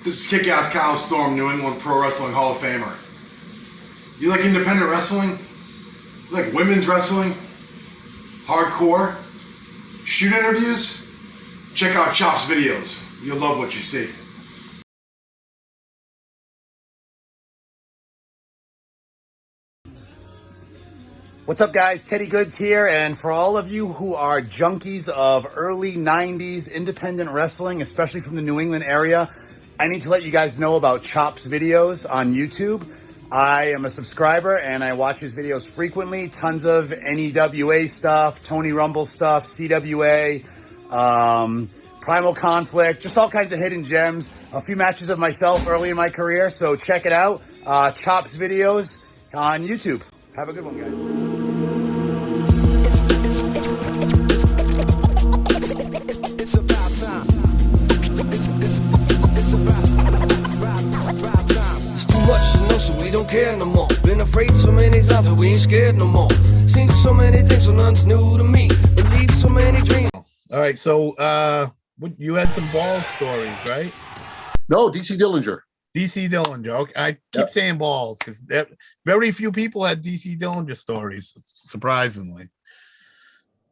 This is Kick-Ass Kyle Storm, New England Pro Wrestling Hall of Famer. You like independent wrestling? You like women's wrestling? Hardcore? Shoot interviews? Check out Chop's videos. You'll love what you see. What's up, guys? Teddy Goods here, and for all of you who are junkies of early 90s independent wrestling, especially from the New England area, I need to let you guys know about Chop's videos on YouTube. I am a subscriber, and I watch his videos frequently. Tons of NWA stuff, Tony Rumble stuff, CWA, Primal Conflict, just all kinds of hidden gems. A few matches of myself early in my career, so check it out. Chop's videos on YouTube. Have a good one, guys. So we don't care no more. Been afraid so many times that we ain't scared no more. Seen so many things, so none's new to me. Believe so many dreams. All right, so you had some balls stories, right? No, DC Dillinger. DC Dillinger. Okay, I keep saying balls because very few people had DC Dillinger stories, surprisingly.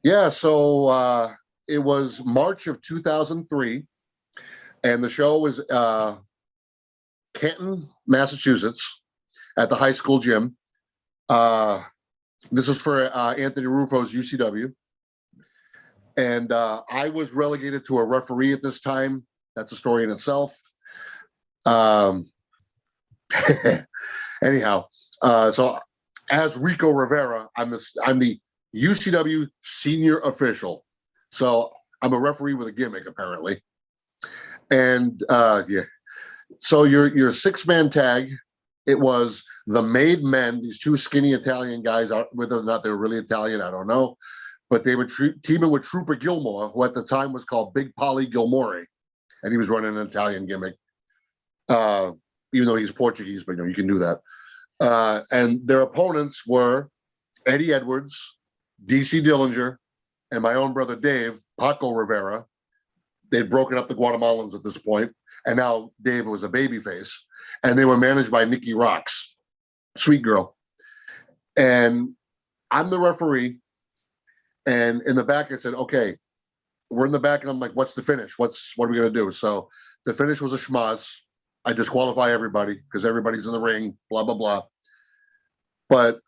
Yeah, so it was March of 2003, and the show was Canton, Massachusetts, at the high school gym. This was for Anthony Rufo's UCW. And I was relegated to a referee at this time. That's a story in itself. Anyhow, so as Rico Rivera, I'm the UCW senior official. So I'm a referee with a gimmick, apparently. And yeah. So your six-man tag, it was the Made Men, these two skinny Italian guys, whether or not they were really Italian, I don't know. But they were teaming with Trooper Gilmore, who at the time was called Big Polly Gilmore. And he was running an Italian gimmick, even though he's Portuguese, but you can do that. And their opponents were Eddie Edwards, DC Dillinger, and my own brother Dave, Paco Rivera. They'd broken up the Guatemalans at this point, and now Dave was a babyface, and they were managed by Nikki Rocks, sweet girl. And I'm the referee, and in the back I said, okay, we're in the back, and I'm like, what's the finish? What are we gonna do? So the finish was a schmoz. I disqualify everybody because everybody's in the ring, blah, blah, blah. But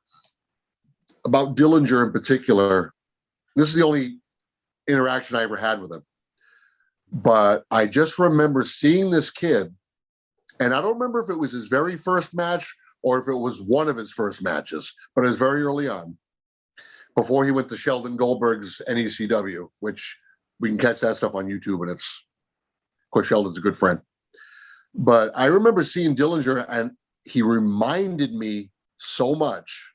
about Dillinger in particular, this is the only interaction I ever had with him. But I just remember seeing this kid, and I don't remember if it was his very first match or if it was one of his first matches, but it was very early on, before he went to Sheldon Goldberg's NECW, which we can catch that stuff on YouTube, and it's, of course, Sheldon's a good friend. But I remember seeing Dillinger, and he reminded me so much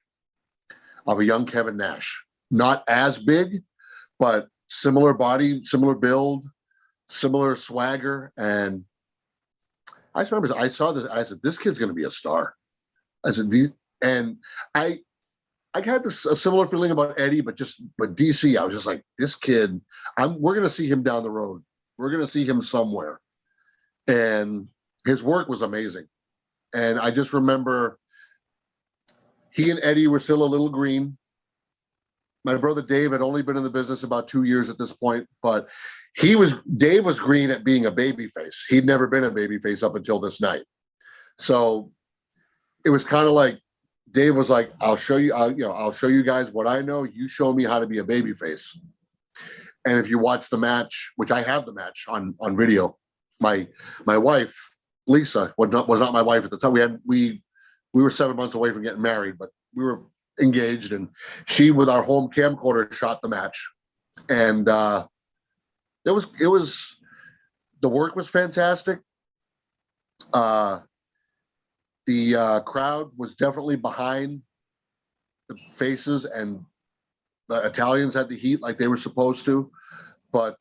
of a young Kevin Nash. Not as big, but similar body, similar build, similar swagger. And I just remember I saw this, I said, this kid's going to be a star. I said, and I had a similar feeling about Eddie, but DC, I was just like, this kid, we're going to see him down the road. We're going to see him somewhere. And his work was amazing. And I just remember he and Eddie were still a little green. My brother Dave had only been in the business about 2 years at this point, but Dave was green at being a babyface. He'd never been a babyface up until this night. So it was kind of like Dave was like, I'll show you guys what I know. You show me how to be a babyface. And if you watch the match, which I have the match on video, my wife, Lisa, was not my wife at the time. We were 7 months away from getting married, but we were engaged, and she, with our home camcorder, shot the match. And it was the work was fantastic. The crowd was definitely behind the faces, and the Italians had the heat like they were supposed to. But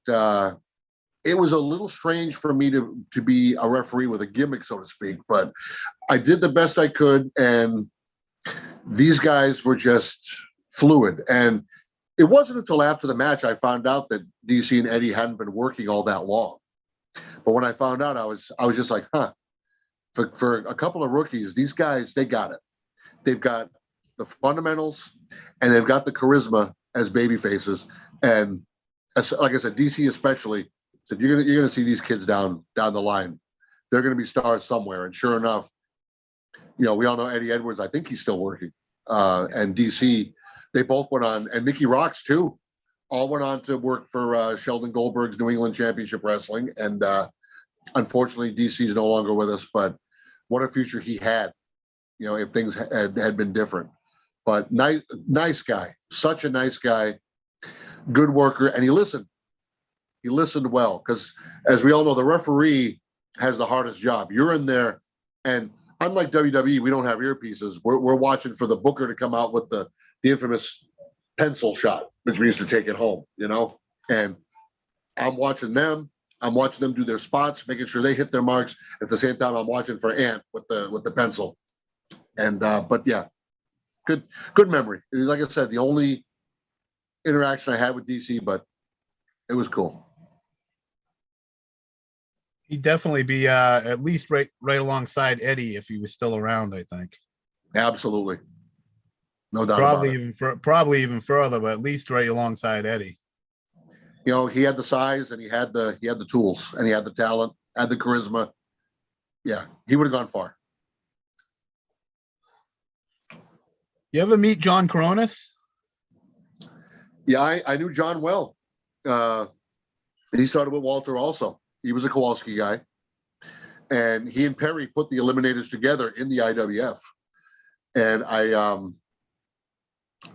it was a little strange for me to be a referee with a gimmick, so to speak. But I did the best I could, and these guys were just fluid. And it wasn't until after the match I found out that DC and Eddie hadn't been working all that long. But when I found out, I was just like, huh. For a couple of rookies, these guys, they got it. They've got the fundamentals, and they've got the charisma as baby faces. And like I said, DC especially said you're gonna see these kids down the line. They're gonna be stars somewhere. And sure enough, we all know Eddie Edwards. I think he's still working. And DC, they both went on, and Mickey Rocks too, all went on to work for Sheldon Goldberg's New England Championship Wrestling. And unfortunately, DC is no longer with us. But what a future he had, if things had been different. But nice guy, such a nice guy, good worker, and he listened. He listened well, because as we all know, the referee has the hardest job. You're in there, and unlike WWE, we don't have earpieces. We're watching for the booker to come out with the infamous pencil shot, which means to take it home, And I'm watching them. I'm watching them do their spots, making sure they hit their marks. At the same time, I'm watching for Ant with the pencil. And but yeah, good memory. Like I said, the only interaction I had with DC, but it was cool. He'd definitely be at least right alongside Eddie if he was still around, I think. Absolutely. No doubt about it. Probably even further, but at least right alongside Eddie. He had the size, and he had the tools, and he had the talent, had the charisma. Yeah, he would have gone far. You ever meet John Coronis? Yeah, I knew John well. He started with Walter also. He was a Kowalski guy. And he and Perry put the Eliminators together in the IWF. And I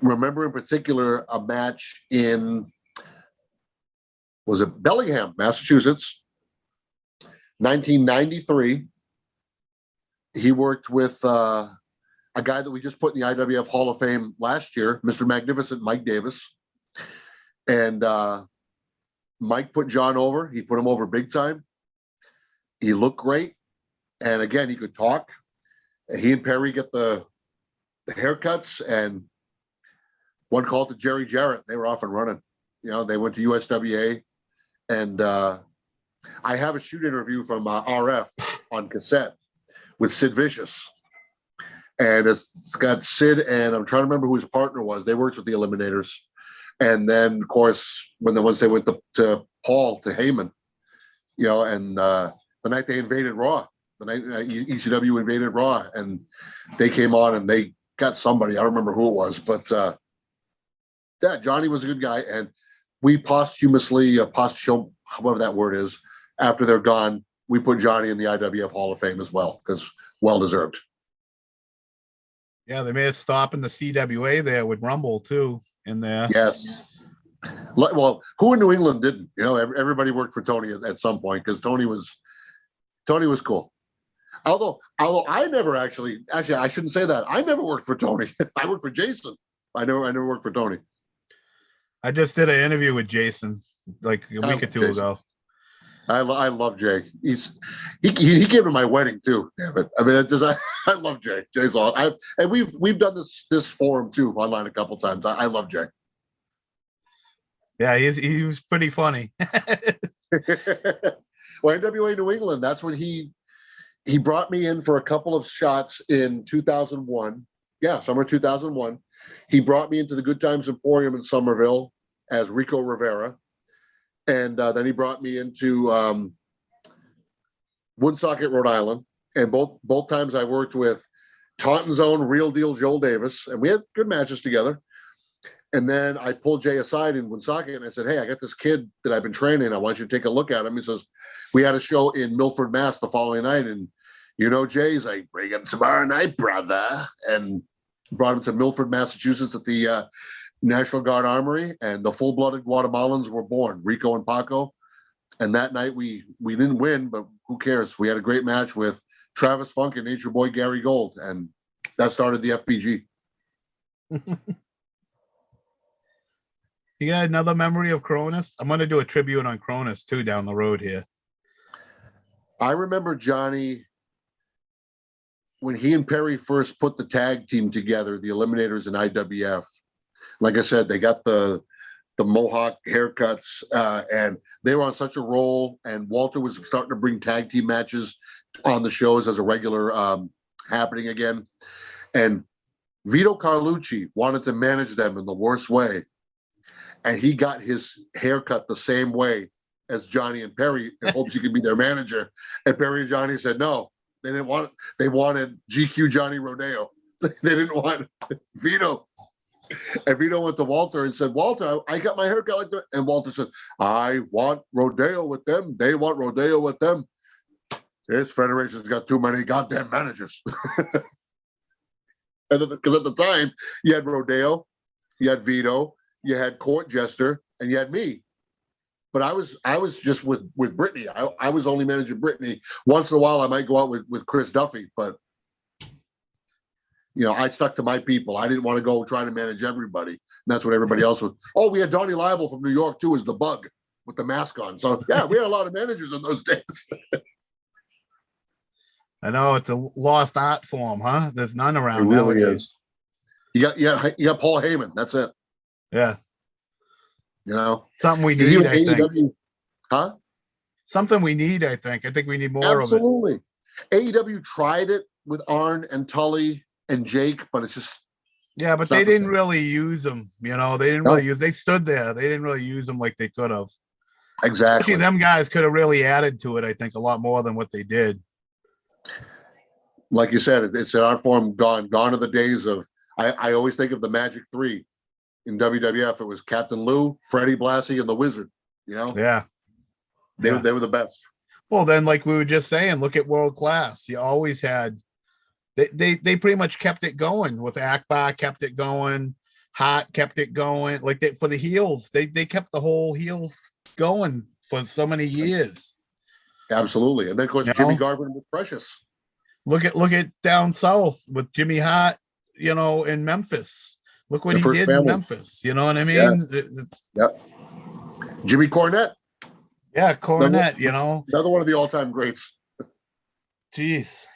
remember in particular a match in, was it Bellingham, Massachusetts, 1993. He worked with a guy that we just put in the IWF Hall of Fame last year, Mr. Magnificent Mike Davis. And Mike put John over. He put him over big time. He looked great. And again, he could talk. He and Perry get the haircuts, and one called to Jerry Jarrett. They were off and running. They went to USWA. And I have a shoot interview from RF on cassette with Sid Vicious. And it's got Sid, and I'm trying to remember who his partner was. They worked with the Eliminators. And then, of course, once they went to Paul, to Heyman, and the night they invaded Raw, the night ECW invaded Raw, and they came on and they got somebody. I don't remember who it was, but yeah, Johnny was a good guy. And we posthumously, however that word is, after they're gone, we put Johnny in the IWF Hall of Fame as well, because well-deserved. Yeah, they made a stop in the CWA there with Rumble, too, in there. Yes. Well, who in New England didn't? Everybody worked for Tony at some point, because Tony was cool. Although I never actually I shouldn't say that. I never worked for Tony. I worked for Jason. I never worked for Tony. I just did an interview with Jason like a week or two ago. I love Jay. He came to my wedding too. Damn it. I mean, I love Jay. Jay's awesome. And we've done this forum too online a couple times. I love Jay. Yeah, he was pretty funny. Well, NWA New England, that's when he brought me in for a couple of shots in 2001. Yeah, summer 2001. He brought me into the Good Times Emporium in Somerville as Rico Rivera. And then he brought me into Woonsocket, Rhode Island. And both times I worked with Taunton's own Real Deal Joel Davis. And we had good matches together. And then I pulled Jay aside in Woonsocket and I said, hey, I got this kid that I've been training. I want you to take a look at him. He says, we had a show in Milford, Mass the following night. And Jay's like, bring him tomorrow night, brother. And brought him to Milford, Massachusetts at the National Guard Armory. And the full-blooded Guatemalans were born, Rico and Paco. And that night we didn't win, but who cares? We had a great match with Travis Funk and Nature Boy Gary Gold. And that started the FPG. You got another memory of Cronus? I'm going to do a tribute on Cronus too down the road here. I remember Johnny, when he and Perry first put the tag team together, the Eliminators and IWF. Like I said, they got the the Mohawk haircuts, and they were on such a roll. And Walter was starting to bring tag team matches on the shows as a regular happening again. And Vito Carlucci wanted to manage them in the worst way, and he got his haircut the same way as Johnny and Perry in hopes he could be their manager. And Perry and Johnny said no. They didn't want it. They wanted GQ Johnny Rodeo. They didn't want Vito. And Vito went to Walter and said, Walter, I got my haircut like that. And Walter said, I want Rodeo with them. They want Rodeo with them. This federation's got too many goddamn managers. Because at the time, you had Rodeo, you had Vito, you had Court Jester, and you had me. But I was just with Brittany. I was only managing Brittany. Once in a while, I might go out with Chris Duffy, but I stuck to my people. I didn't want to go trying to manage everybody. And that's what everybody else was. Oh, we had Donnie Liable from New York too, as the Bug with the mask on. So yeah, we had a lot of managers in those days. I know it's a lost art form, huh? There's none around It really nowadays. is. You got Paul Heyman. That's it. Yeah. Something we need, I think. Huh? Something we need, I think. I think we need more Absolutely. AEW tried it with Arn and Tully and Jake, but it's just but they didn't really use them. They didn't really use. They stood there. They didn't really use them like they could have. Exactly. Especially them guys could have really added to it. I think a lot more than what they did. Like you said, it's an art form gone. Gone are the days of. I always think of the Magic Three in WWF. It was Captain Lou, Freddie Blassie, and the Wizard. Yeah. They were the best. Well, then, like we were just saying, look at World Class. You always had. They pretty much kept it going with Akbar, kept it going. Hot kept it going. Like for the heels, they kept the whole heels going for so many years. Absolutely, and then of course Jimmy Garvin with Precious. Look at down south with Jimmy Hart, in Memphis. Look what he did in Memphis. You know what I mean? Yeah. Jimmy Cornette. Yeah, Cornette. Another one of the all-time greats. Jeez.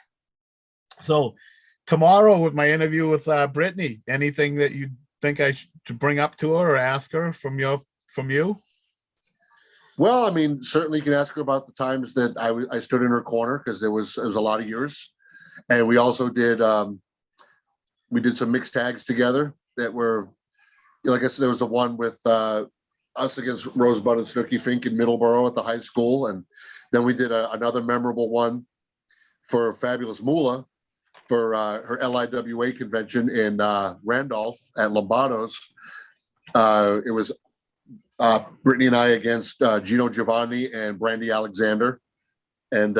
So tomorrow with my interview with Brittany, anything that you think I should bring up to her or ask her from you? Well, I mean, certainly you can ask her about the times that I stood in her corner, because it was a lot of years, and we also did we did some mixed tags together that were, like I said, there was the one with us against Rosebud and Snooki Fink in Middleborough at the high school, and then we did another memorable one for Fabulous Moolah for her LIWA convention in Randolph at Lombardo's. It was Brittany and I against Gino Giovanni and Brandy Alexander, and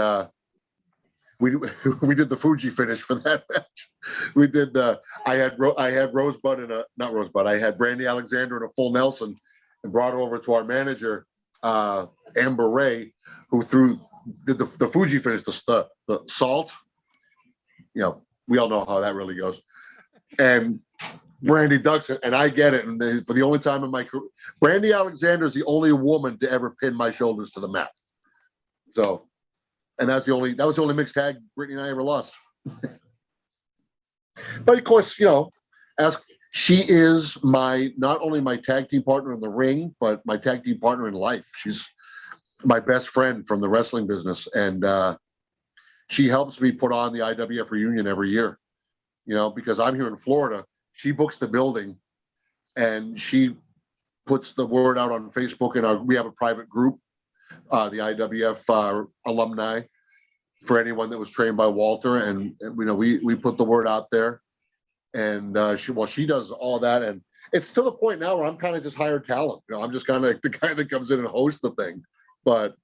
we did the Fuji finish for that match. We did I had Rosebud in not Rosebud. I had Brandy Alexander in a full Nelson, and brought her over to our manager Amber Ray, who did the Fuji finish, the salt. We all know how that really goes. And Brandy ducks it, and I get it. And for the only time in my career, Brandy Alexander is the only woman to ever pin my shoulders to the mat. So, and that was the only mixed tag Brittany and I ever lost. But of course, she is not only my tag team partner in the ring, but my tag team partner in life. She's my best friend from the wrestling business, and she helps me put on the IWF reunion every year. Because I'm here in Florida. She books the building, and she puts the word out on Facebook, and we have a private group, the IWF alumni, for anyone that was trained by Walter, and we put the word out there, and she does all that, and it's to the point now where I'm kind of just hired talent. I'm just kind of like the guy that comes in and hosts the thing. But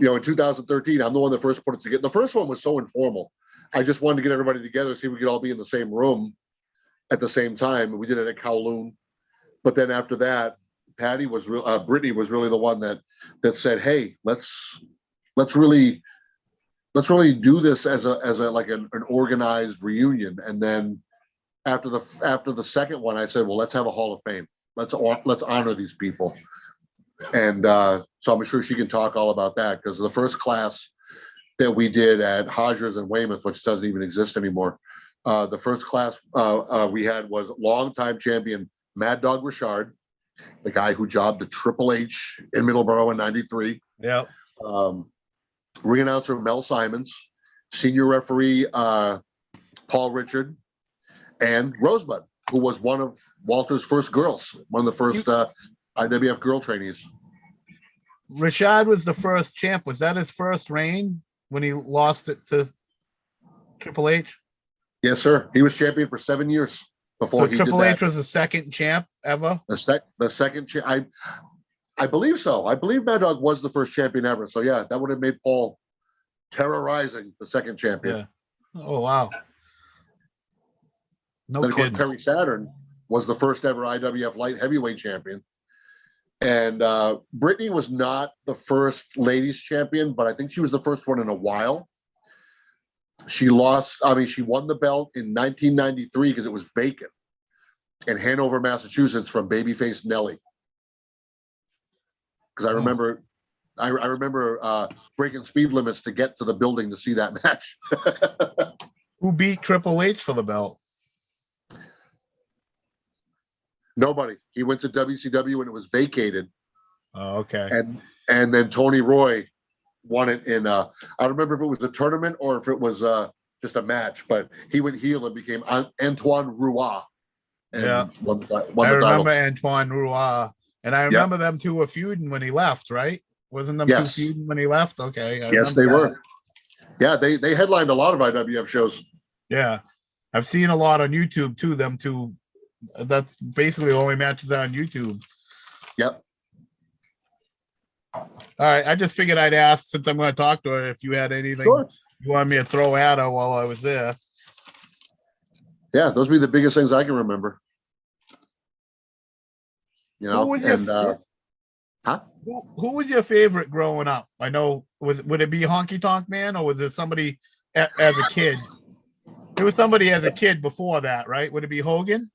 in 2013, I'm the one that first put it together. The first one was so informal. I just wanted to get everybody together, see if we could all be in the same room at the same time. And we did it at Kowloon. But then after that, Brittany was really the one that said, "Hey, let's really do this as an organized reunion." And then after the second one, I said, "Well, let's have a Hall of Fame. Let's honor these people." And so I'm sure she can talk all about that, because the first class that we did at Hodgers and Weymouth, which doesn't even exist anymore, the first class we had was longtime champion Mad Dog Richard, the guy who jobbed to Triple H in Middleborough in '93. Yeah. Ring announcer Mel Simons, senior referee Paul Richard, and Rosebud, who was one of Walter's first girls, one of the first IWF girl trainees. Rashad was the first champ. Was that his first reign when he lost it to Triple H? Yes, sir. He was champion for 7 years before he Triple did H that. was the second champ ever. The second champ. I believe so. I believe Mad Dog was the first champion ever. So yeah, that would have made Paul terrorizing the second champion. Yeah. Oh wow. No Then of course kidding. Perry Saturn was the first ever IWF light heavyweight champion. And Brittany was not the first ladies champion, but I think she was the first one in a while. She won the belt in 1993 because it was vacant in Hanover, Massachusetts from babyface Nelly. Because I remember, I remember breaking speed limits to get to the building to see that match. Who beat Triple H for the belt? Nobody. He went to WCW and it was vacated. Oh, okay. And then Tony Roy won it in I don't remember if it was a tournament or if it was just a match, but he went heel and became Antoine Roy. And won the I remember title. Antoine Roy, and I remember them two were feuding when he left, right? Wasn't them two feuding when he left? Okay. Yes, they were. Yeah, they headlined a lot of IWF shows. Yeah. I've seen a lot on YouTube too, them two. That's basically the only matches on YouTube. Yep. All right. I just figured I'd ask, since I'm going to talk to her, if you had anything you wanted me to throw at her while I was there. Yeah, those would be the biggest things I can remember. You know, who was your favorite growing up? I know, would it be Honky Tonk Man, or was there somebody as a kid? There was somebody as a kid before that, right? Would it be Hogan?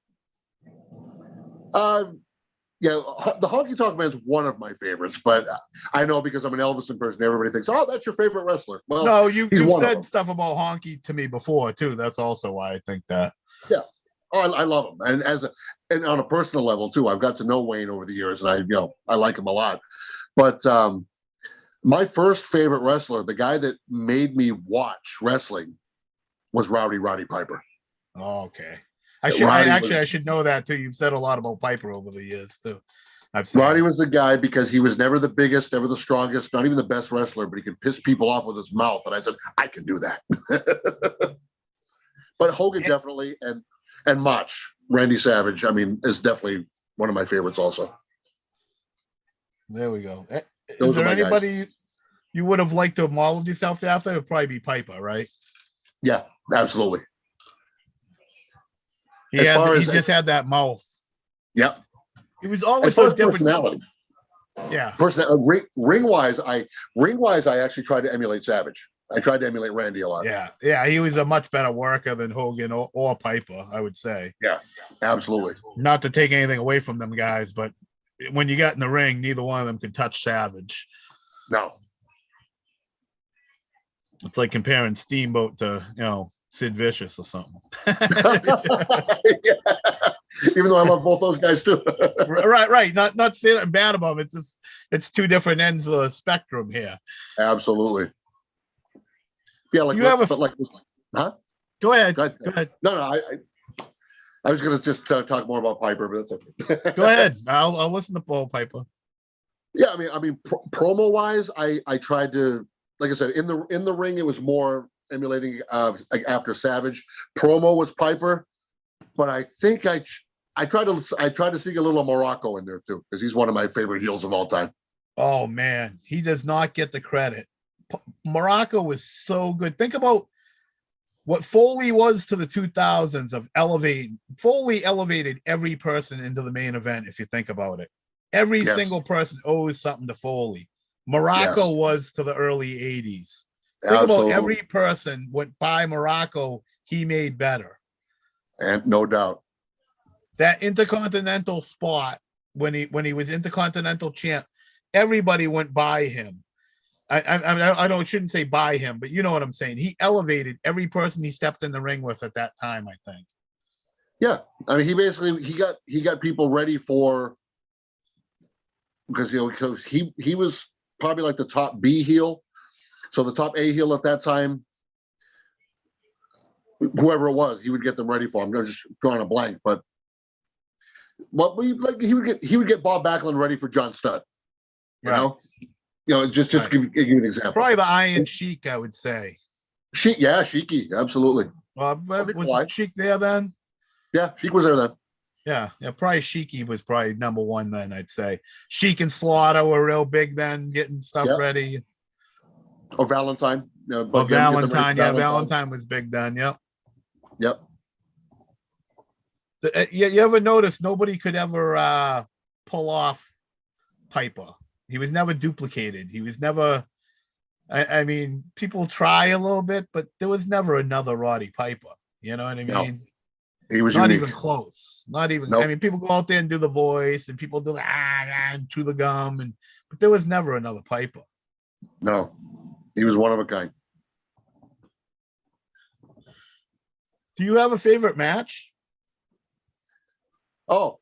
Yeah, the Honky Tonk Man's one of my favorites, but I know because I'm an Elvis impersonator, everybody thinks, "Oh, that's your favorite wrestler." Well, no, you've said stuff about Honky to me before too. That's also why I think that. Yeah. Oh, I love him, and on a personal level too. I've got to know Wayne over the years, and I like him a lot. But my first favorite wrestler, the guy that made me watch wrestling, was Roddy Piper. Oh, okay. I should know that too. You've said a lot about Piper over the years too. Roddy was the guy because he was never the biggest, never the strongest, not even the best wrestler, but he could piss people off with his mouth. And I said, I can do that. But Hogan definitely, and Mach, Randy Savage, is definitely one of my favorites also. There we go. Is there anybody you would have liked to have modeled yourself after? It would probably be Piper, right? Yeah, absolutely. He just had that mouth. Yep. He was always so different. Personality. Yeah. Ring wise, I actually tried to emulate Savage. I tried to emulate Randy a lot. Yeah. He was a much better worker than Hogan or Piper, I would say. Yeah, absolutely. Not to take anything away from them guys, but when you got in the ring, neither one of them could touch Savage. No. It's like comparing Steamboat to, Sid Vicious or something. Yeah. Even though I love both those guys too. Right. Not saying that bad about them. It's two different ends of the spectrum here. Absolutely. Yeah, huh? Go ahead. Go ahead. No, I was gonna just talk more about Piper, but that's okay. Go ahead. I'll listen to Paul Piper. Yeah, promo wise, I tried to, like I said, in the ring, it was more emulating like after Savage. Promo was Piper, but I think I tried to speak a little Morocco in there too, because he's one of my favorite heels of all time. Oh man, he does not get the credit. Morocco was so good. Think about what Foley was to the 2000s of elevating. Foley elevated every person into the main event. If you think about it, every single person owes something to Foley. Morocco was to the early 80s. Think about every person went by Morocco, he made better. And no doubt. That Intercontinental spot when he was Intercontinental champ, everybody went by him. I shouldn't say by him, but you know what I'm saying. He elevated every person he stepped in the ring with at that time, I think. Yeah. He basically he got people ready for because he was probably like the top B heel. So the top A heel at that time, whoever it was, he would get them ready for him. I'm just drawing a blank, but he would get Bob Backlund ready for John Studd. You know, just Right. give you an example. Probably the Iron Sheik, I would say. Sheiky, absolutely. Was Sheik there then? Yeah, Sheik was there then. Yeah, probably Sheiky was probably number one then, I'd say. Sheik and Slaughter were real big then, getting stuff ready. Or Valentine. Valentine, Valentine was big then, yep. You ever notice nobody could ever pull off Piper? He was never duplicated. He was never, I mean, people try a little bit, but there was never another Roddy Piper. You know what I mean? No. He was not unique. even close. Not even. Nope. I mean, people go out there and do the voice, and people do the chew the gum, but there was never another Piper. No, he was one of a kind. Do you have a favorite match? Oh,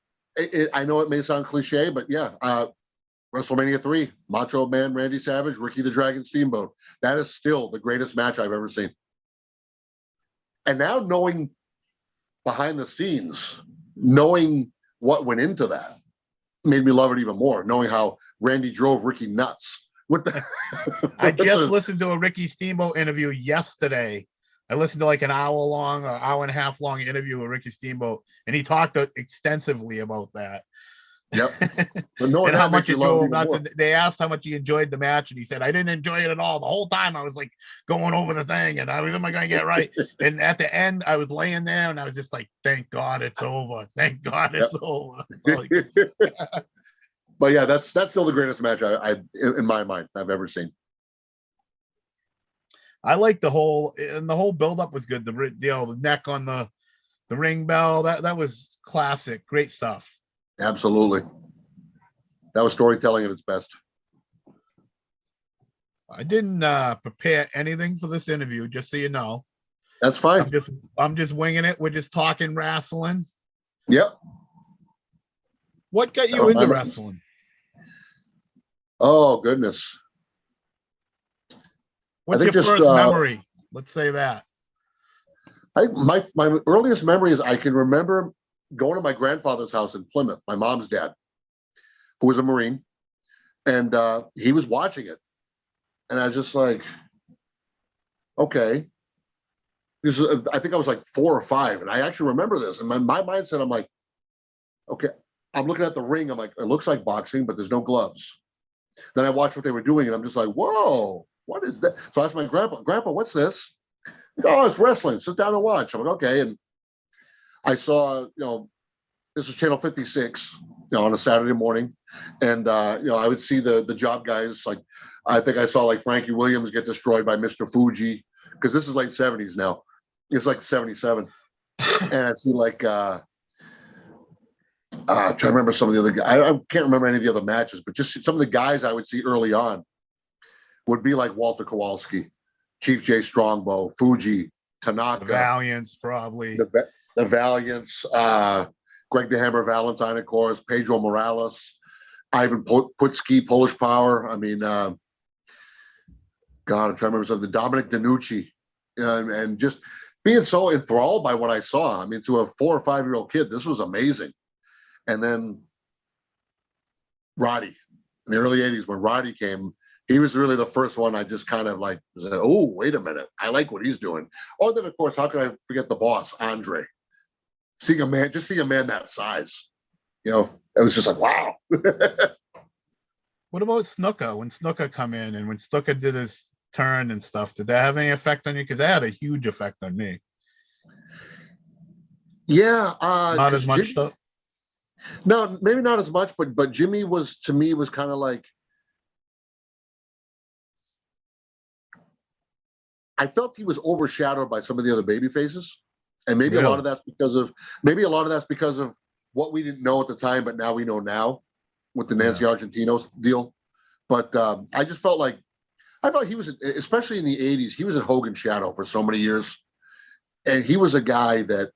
I know it may sound cliche, but yeah, WrestleMania 3, Macho Man Randy Savage, Ricky the Dragon Steamboat. That is still the greatest match I've ever seen. And now knowing behind the scenes, knowing what went into that, made me love it even more. Knowing how Randy drove Ricky nuts with the. I just listened to a Ricky Steamboat interview yesterday. I listened to like an hour and a half long interview with Ricky Steamboat, and he talked extensively about that. Yep. And how much it drove nuts. And they asked how much he enjoyed the match, and he said, "I didn't enjoy it at all. The whole time I was like going over the thing, and I was, am I going to get right?" And at the end, I was laying there, and I was just like, "Thank God it's over. Thank God it's over." But yeah, that's still the greatest match I in my mind I've ever seen. I like the whole build-up was good. The neck on the ring bell, that was classic. Great stuff. Absolutely. That was storytelling at its best. I didn't prepare anything for this interview, just so you know. That's fine. I'm just winging it. We're just talking wrestling. Yep. What got you into wrestling? Oh, goodness. What's your first memory? Let's say that. My earliest memory is I can remember going to my grandfather's house in Plymouth, my mom's dad, who was a Marine, and he was watching it. And I was just like, okay. I think I was like 4 or 5, and I actually remember this. And my mindset, I'm like, okay, I'm looking at the ring. I'm like, it looks like boxing, but there's no gloves. Then I watched what they were doing, and I'm just like, whoa, what is that? So I asked my Grandpa, what's this? Oh, it's wrestling. Sit down and watch. I'm like, okay. And I saw, this was channel 56, on a Saturday morning. And, I would see the job guys. Like, I think I saw like Frankie Williams get destroyed by Mr. Fuji, because this is late 70s now. It's like 77. And I see like, trying to remember some of the other guys. I can't remember any of the other matches, but just some of the guys I would see early on would be like Walter Kowalski, Chief J. Strongbow, Fuji, Tanaka. The Valiants, probably. The Valiants, Greg the Hammer Valentine, of course, Pedro Morales, Ivan Putski, Polish Power. I mean, God, I'm trying to remember something. Dominic Danucci, and just being so enthralled by what I saw. I mean, to a 4 or 5-year-old kid, this was amazing. And then Roddy, in the early 80s, when Roddy came, he was really the first one I just kind of like said, oh, wait a minute. I like what he's doing. Oh, then, of course, how can I forget the boss, Andre? Seeing a man that size, it was just like, wow. What about Snuka? When Snuka come in and when Snuka did his turn and stuff, did that have any effect on you? Because that had a huge effect on me. Yeah. Not as much stuff. No, maybe not as much, but Jimmy was, to me, was kind of like, I felt he was overshadowed by some of the other baby faces. And maybe Really? a lot of that's because of what we didn't know at the time, but now we know now with the Nancy Argentino deal. But I just felt like, he was, especially in the 80s, he was in Hogan's shadow for so many years. And he was a guy that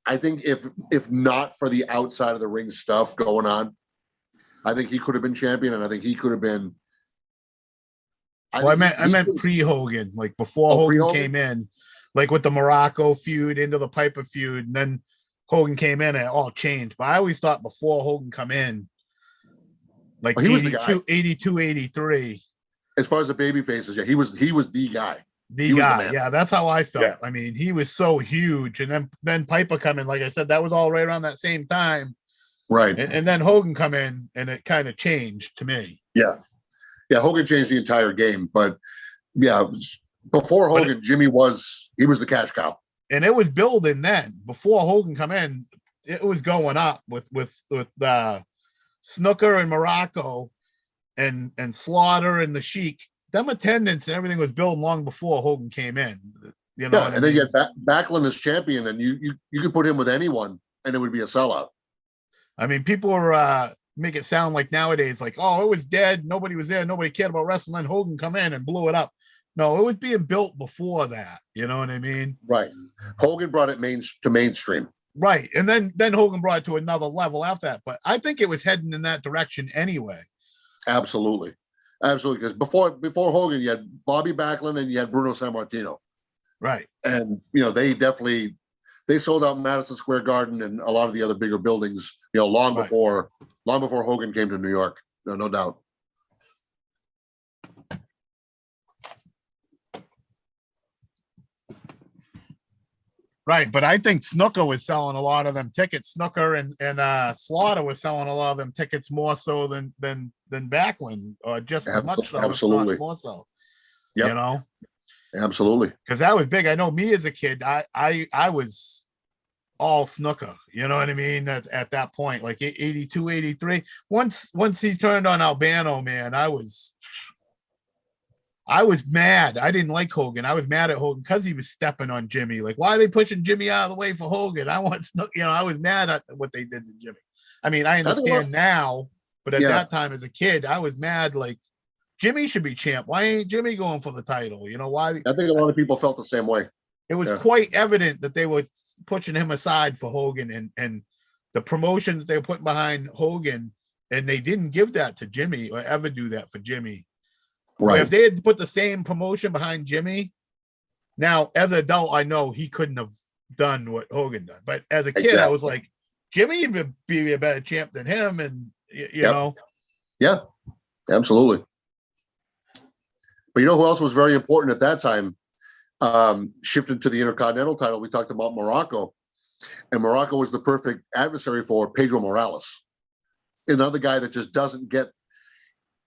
I think if not for the outside of the ring stuff going on, I think he could have been champion, and I think he could have been. Well, I meant pre-Hogan, like before Hogan came in, like with the Morocco feud into the Piper feud, and then Hogan came in and it all changed. But I always thought before Hogan come in, like he was 82, 83. As far as the baby faces, yeah, he was the guy. The guy, yeah, that's how I felt. Yeah. I mean, he was so huge, and then Piper come in, like I said, that was all right around that same time, right? And then Hogan come in, and it kind of changed to me. Yeah, Hogan changed the entire game, but yeah, before Hogan, Jimmy was the cash cow, and it was building then. Before Hogan come in, it was going up with Snooker and Morocco, and Slaughter and the Sheik. Them attendance and everything was built long before Hogan came in. You know, and then you had Backlund as champion, and you could put him with anyone, and it would be a sellout. I mean, people are make it sound like nowadays, like, oh, it was dead, nobody was there, nobody cared about wrestling. Hogan come in and blew it up. No, it was being built before that. You know what I mean? Right. Hogan brought it to mainstream. Right, and then Hogan brought it to another level after that. But I think it was heading in that direction anyway. Absolutely. Because before Hogan, you had Bobby Backlund and you had Bruno Sammartino. Right. And they sold out Madison Square Garden and a lot of the other bigger buildings, long before Hogan came to New York. No doubt. Right, but I think Snooker was selling a lot of them tickets. Snooker and Slaughter was selling a lot of them tickets more so than Backlund, or just as much so, absolutely, if not more so. Yep. You know, absolutely, because that was big. I know me as a kid, I was all Snooker. You know what I mean? At that point, like 82, 83. Once he turned on Albano, man, I was mad. I didn't like Hogan. I was mad at Hogan because he was stepping on Jimmy. Like, why are they pushing Jimmy out of the way for Hogan? I want Snook. I was mad at what they did to Jimmy. I mean, I understand now, but at that time as a kid, I was mad. Like, Jimmy should be champ. Why ain't Jimmy going for the title? Why? I think a lot of people felt the same way. It was quite evident that they were pushing him aside for Hogan and the promotion that they were putting behind Hogan, and they didn't give that to Jimmy or ever do that for Jimmy. Right. If they had put the same promotion behind Jimmy, now as an adult, I know he couldn't have done what Hogan done. But as a kid, I was like, Jimmy would be a better champ than him, and you know. Yeah, absolutely. But who else was very important at that time? Shifted to the Intercontinental title, we talked about Morocco, and Morocco was the perfect adversary for Pedro Morales, another guy that just doesn't get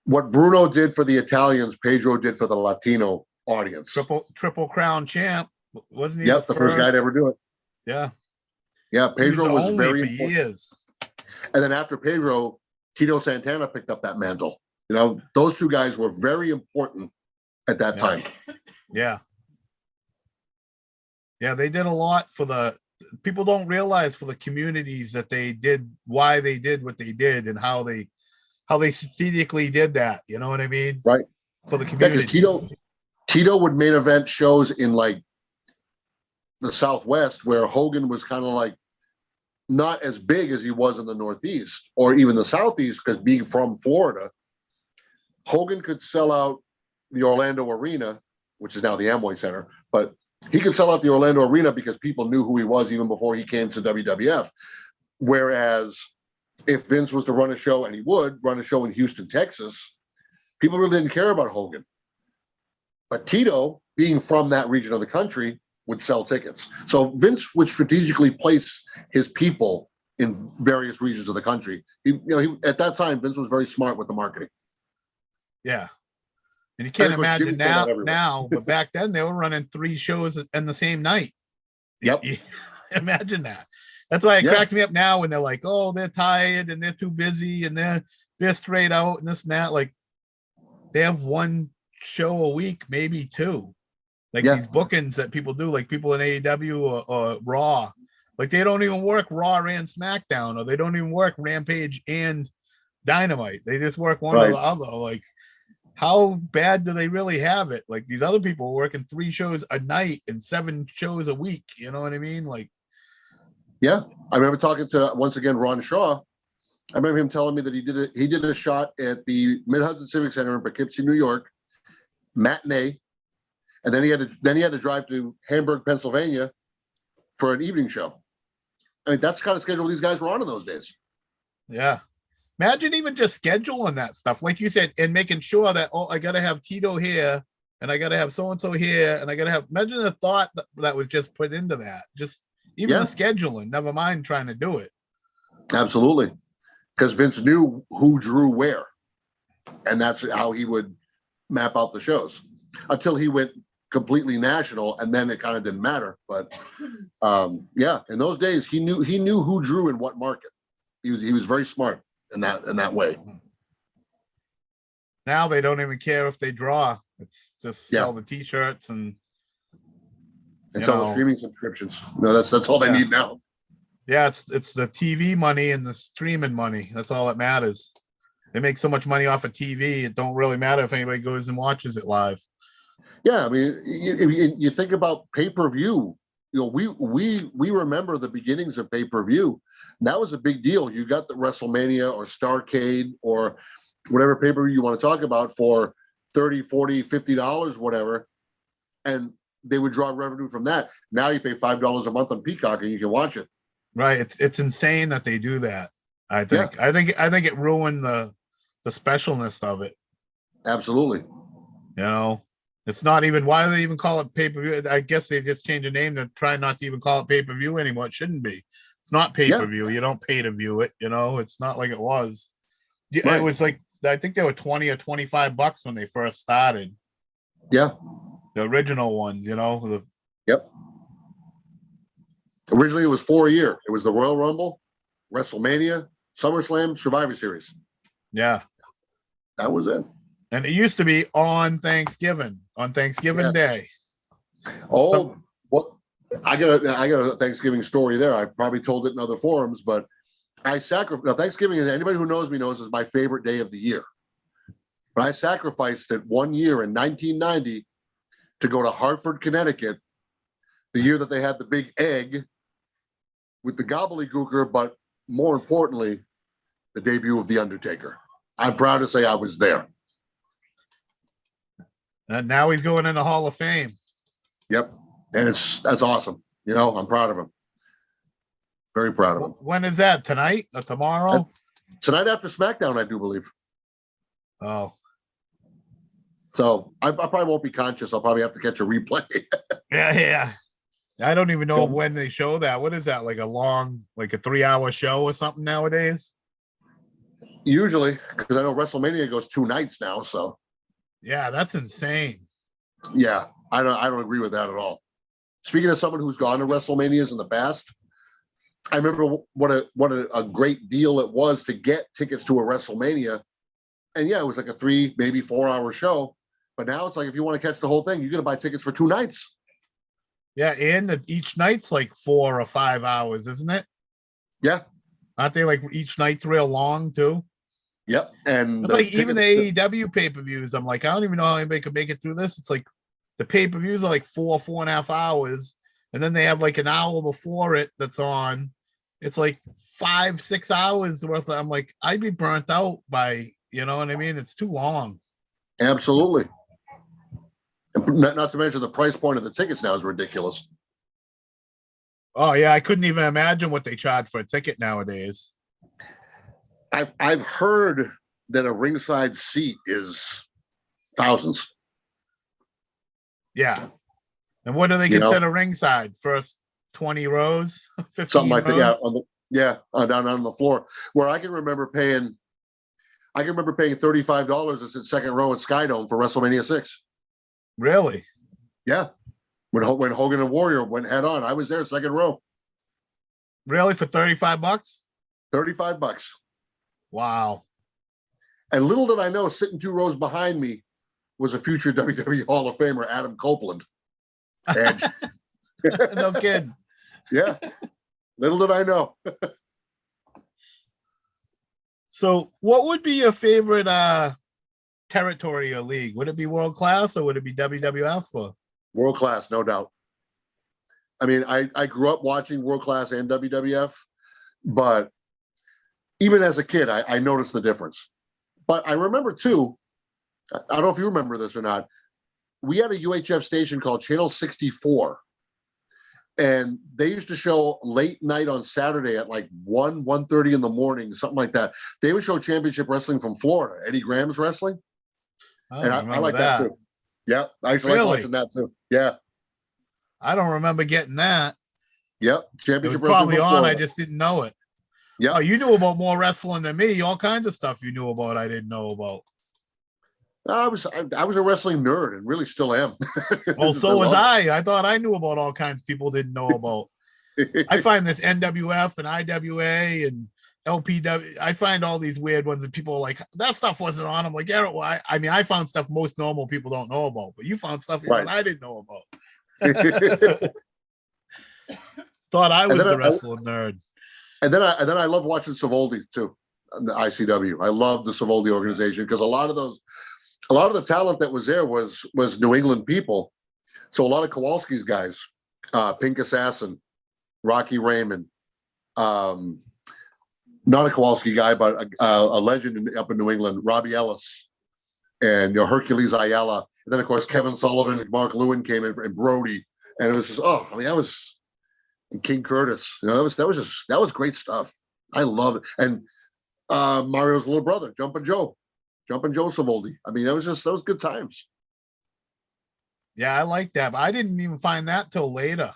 what Bruno did for the Italians. Pedro did for the Latino audience. Triple Crown champ, wasn't he? Yep, the first guy to ever do it. Yeah, Pedro was very for years. And then after Pedro, Tito Santana picked up that mantle. Those two guys were very important at that time. Yeah, they did a lot for the people. Don't realize for the communities that they did, why they did what they did, and how they strategically did that. You know what I mean? Right. For the community. Tito would main event shows in like the Southwest, where Hogan was kind of like not as big as he was in the Northeast or even the Southeast, because being from Florida, Hogan could sell out the Orlando Arena, which is now the Amway Center, but he could sell out the Orlando Arena because people knew who he was even before he came to WWF. Whereas if Vince was to run a show, and he would run a show in Houston, Texas, people really didn't care about Hogan. But Tito, being from that region of the country, would sell tickets. So Vince would strategically place his people in various regions of the country. He at that time, Vince was very smart with the marketing. Yeah. And you can't imagine now, but back then they were running 3 shows in the same night. Yep. Imagine that. That's why it cracks me up now when they're like, oh, they're tired and they're too busy and they're straight out and this and that. Like, they have 1 show a week, maybe 2. Like these bookings that people do, like people in AEW or Raw. Like, they don't even work Raw and SmackDown, or they don't even work Rampage and Dynamite. They just work one or the other. Like, how bad do they really have it? Like, these other people are working 3 shows a night and 7 shows a week. You know what I mean? Like, yeah, I remember talking to, once again, Ron Shaw, I remember him telling me that he did a shot at the Mid-Hudson Civic Center in Poughkeepsie, New York, matinee, and then he had to drive to Hamburg, Pennsylvania for an evening show. I mean, that's the kind of schedule these guys were on in those days. Yeah. Imagine even just scheduling that stuff, like you said, and making sure that, oh, I got to have Tito here, and I got to have so-and-so here, and I got to have, imagine the thought that was just put into that. Just even the scheduling, never mind trying to do it. Absolutely. Because Vince knew who drew where, and that's how he would map out the shows until he went completely national, and then it kind of didn't matter. But yeah, in those days, he knew who drew in what market. He was very smart in that way. Now they don't even care if they draw. It's just sell the T-shirts and sell the streaming subscriptions. No, that's all they need now. Yeah, it's the TV money and the streaming money. That's all that matters. They make so much money off of TV. It don't really matter if anybody goes and watches it live. Yeah, I mean, you think about pay-per-view. You know, we remember the beginnings of pay-per-view. That was a big deal. You got the WrestleMania or Starrcade or whatever pay-per-view you want to talk about for $30, $40, $50, whatever, and they would draw revenue from that. Now you pay $5 a month on Peacock and you can watch it. Right. It's insane that they do that. I think it ruined the specialness of it. Absolutely. You know, it's not even, why do they even call it pay-per-view? I guess they just changed the name to try not to even call it pay-per-view anymore. It shouldn't be. It's not pay-per-view. You don't pay to view it. You know, it's not like it was. It was like, I think they were $20 or $25 when they first started. Yeah. The original ones, you know. Yep. Originally, it was 4 a year. It was the Royal Rumble, WrestleMania, SummerSlam, Survivor Series. Yeah. That was it. And it used to be on Thanksgiving Day. Oh, well, I got a Thanksgiving story there. I probably told it in other forums, but Thanksgiving, anybody who knows me knows, is my favorite day of the year. But I sacrificed it 1 year in 1990 to go to Hartford, Connecticut, the year that they had the big egg with the gobbledygooker, but more importantly, the debut of The Undertaker. I'm proud to say I was there. And now he's going in the Hall of Fame. Yep. And that's awesome. You know, I'm proud of him. Very proud of him. When is that? Tonight or tomorrow? Tonight after SmackDown, I do believe. Oh. So I probably won't be conscious. I'll probably have to catch a replay. Yeah. I don't even know when they show that. What is that? Like a 3-hour show or something nowadays? Usually, because I know WrestleMania goes 2 nights now. So yeah, that's insane. Yeah, I don't agree with that at all. Speaking of someone who's gone to WrestleManias in the past, I remember what a great deal it was to get tickets to a WrestleMania. And yeah, it was like a 3, maybe 4-hour show. But now it's like, if you want to catch the whole thing, you're going to buy tickets for 2 nights. Yeah, and each night's like 4 or 5 hours, isn't it? Yeah. Aren't they like each night's real long too? Yep. And it's like even the AEW pay-per-views, I'm like, I don't even know how anybody could make it through this. It's like the pay-per-views are like 4.5 hours, and then they have like an hour before it that's on. It's like 5-6 hours worth. I'm like, I'd be burnt out by, you know what I mean? It's too long. Absolutely. And not to mention the price point of the tickets now is ridiculous. Oh yeah, I couldn't even imagine what they charge for a ticket nowadays. I've heard that a ringside seat is thousands. Yeah. And what do they consider ringside? First 20 rows, 15 something like rows? that. Yeah, down on the floor. Where I can remember paying $35 to sit second row at Skydome for WrestleMania 6. Really? Yeah. When Hogan and Warrior went head on, I was there second row. Really, for $35? $35. Wow. And little did I know, sitting 2 rows behind me was a future WWE Hall of Famer, Adam Copeland. Edge. No kidding. Yeah. Little did I know. So what would be your favorite territory or league? Would it be World Class or would it be WWF? Or? World Class, no doubt. I mean, I grew up watching World Class and WWF, but even as a kid, I noticed the difference. But I remember too, I don't know if you remember this or not, we had a UHF station called Channel 64. And they used to show late night on Saturday at like 1:30 in the morning, something like that. They would show championship wrestling from Florida, Eddie Graham's wrestling. And I like that too. Yeah, I used to like watching that too. Yeah. I don't remember getting that. Yep. It was Championship probably wrestling from on. Florida. I just didn't know it. Yeah. Oh, you knew about more wrestling than me. All kinds of stuff you knew about I didn't know about. I was a wrestling nerd and really still am. Well, so was I. I thought I knew about all kinds people didn't know about. I find this NWF and IWA and LPW. I find all these weird ones that people are like, that stuff wasn't on. I'm like, yeah, well, I mean, I found stuff most normal people don't know about, but you found stuff even I didn't know about. Thought I was the wrestling nerd. And then I love watching Savoldi too, the ICW. I love the Savoldi organization because a lot of the talent that was there was New England people. So a lot of Kowalski's guys, Pink Assassin, Rocky Raymond, not a Kowalski guy, but a legend up in New England, Robbie Ellis, and Hercules Ayala. And then of course Kevin Sullivan and Mark Lewin came in, and Brody. And it was just, that was King Curtis. That was great stuff. I love it. And Mario's little brother, Jumpin' Joe Savoldi. I mean, those good times. Yeah, I like that, but I didn't even find that till later.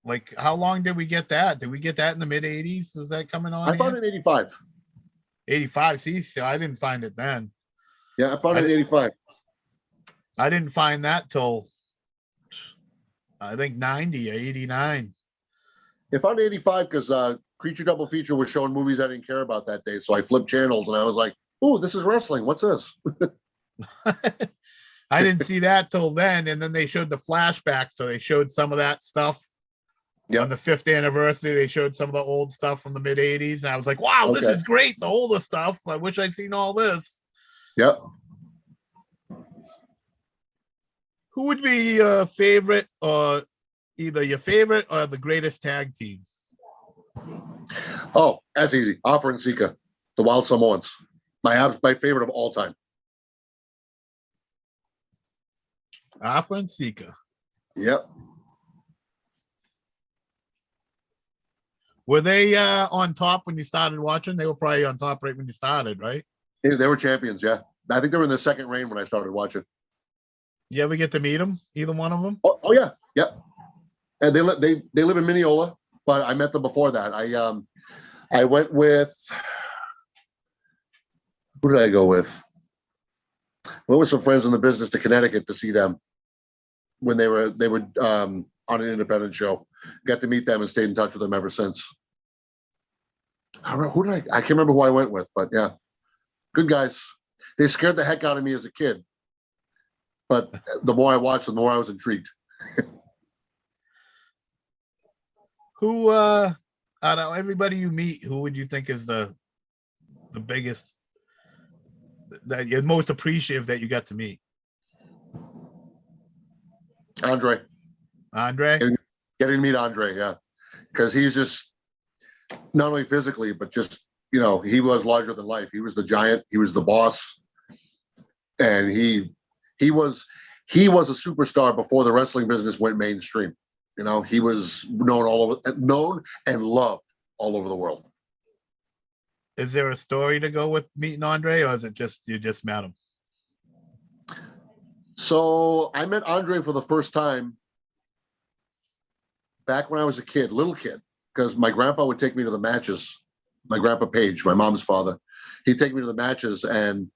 Like, how long did we get that? Did we get that in the mid 80s? Was that coming on? I found it in 85. 85. See, so I didn't find it then. Yeah, I found it in 85. I didn't find that till I think 90 or 89. I found 85 because Creature Double Feature was showing movies I didn't care about that day. So I flipped channels and I was like, "Ooh, this is wrestling. What's this?" I didn't see that till then. And then they showed the flashback. So they showed some of that stuff. Yep. On the 5th anniversary, they showed some of the old stuff from the mid 80s. And I was like, wow, This is great. The older stuff. I wish I'd seen all this. Yep. Who would be your favorite, or either your favorite or the greatest tag team? Oh, that's easy. Offer and Sika, the Wild Samoans. My favorite of all time. Offer and Sika. Yep. Were they on top when you started watching? They were probably on top right when you started, right? They were champions, yeah. I think they were in their second reign when I started watching. You ever get to meet them? Either one of them? Oh yeah, yep. And they live in Mineola, but I met them before that. I went with, who did I go with? Went with some friends in the business to Connecticut to see them when they were on an independent show. Got to meet them and stayed in touch with them ever since. I don't know I can't remember who I went with, but yeah, good guys. They scared the heck out of me as a kid, but the more I watched, the more I was intrigued. Who out of everybody you meet, who would you think is the biggest, that you're most appreciative that you got to meet? Andre. Getting to meet Andre, yeah, because he's just not only physically, but just he was larger than life. He was the giant. He was the boss, and he was a superstar before the wrestling business went mainstream. He was known and loved all over the world. Is there a story to go with meeting Andre, or is it just you just met him? So I met Andre for the first time back when I was a little kid, because my grandpa would take me to the matches. My grandpa Page, my mom's father, he'd take me to the matches, and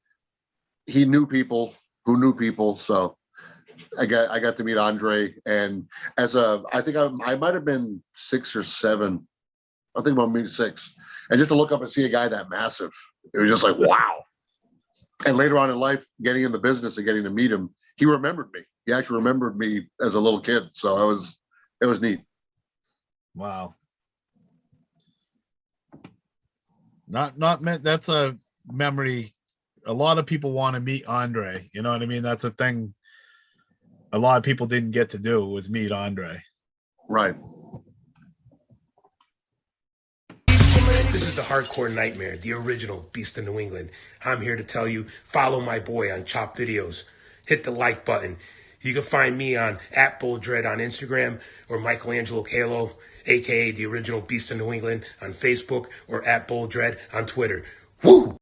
he knew people who knew people. So I got to meet Andre, and I think I might have been 6 or 7. I think about maybe 6, and just to look up and see a guy that massive, it was just like wow. And later on in life, getting in the business and getting to meet him, he remembered me. He actually remembered me as a little kid. So it was neat. Wow. Not meant. That's a memory. A lot of people want to meet Andre. You know what I mean? That's a thing. A lot of people didn't get to do was meet Andre. Right. So many This is the Hardcore Nightmare, the original Beast of New England. I'm here to tell you, follow my boy on Chop Videos. Hit the like button. You can find me on @BullDread on Instagram or Michelangelo Kalo, aka the original Beast of New England, on Facebook or @BullDread on Twitter. Woo!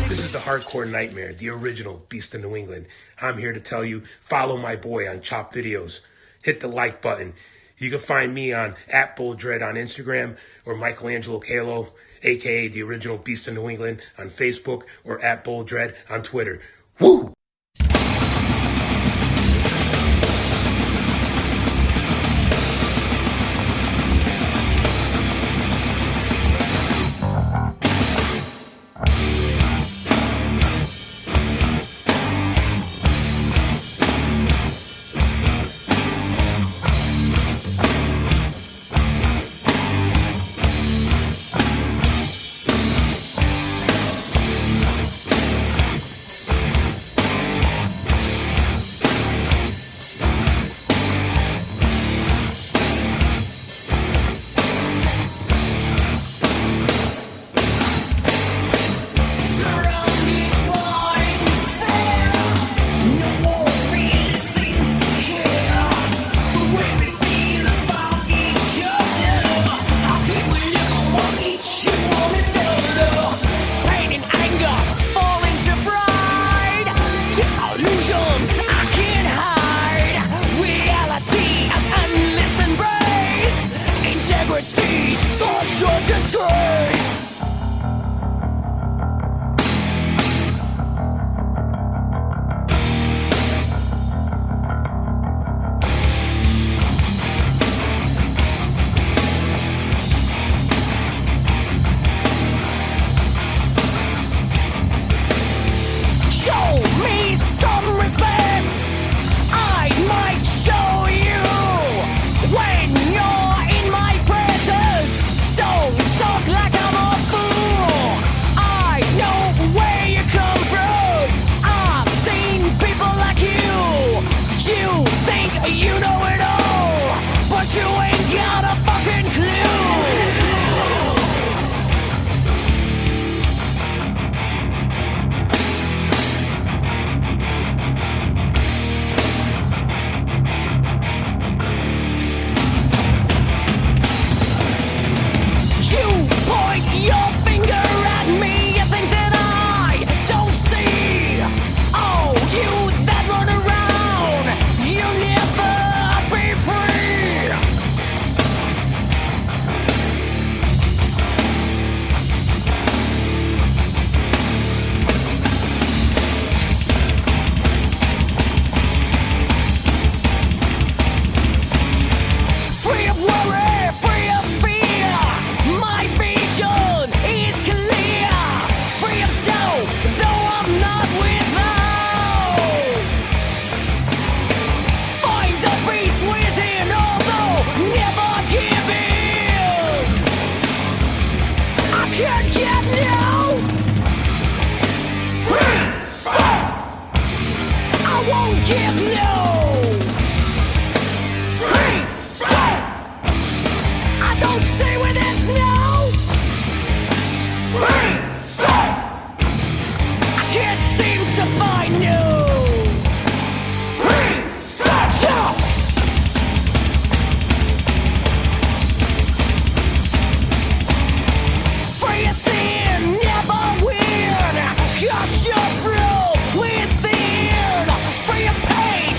This is the Hardcore Nightmare, the original Beast of New England. I'm here to tell you, follow my boy on Chop Videos. Hit the like button. You can find me on @BullDread on Instagram or Michelangelo Kalo, aka the original Beast of New England, on Facebook or @BullDread on Twitter. Woo! Cause you're through within. For your pain,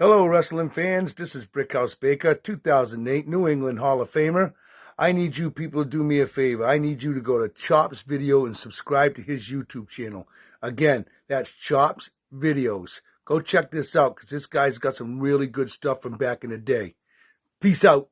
Hello, wrestling fans. This is Brickhouse Baker, 2008 New England Hall of Famer. I need you people to do me a favor. I need you to go to Chop's Video and subscribe to his YouTube channel. Again, that's Chop's Videos. Go check this out because this guy's got some really good stuff from back in the day. Peace out.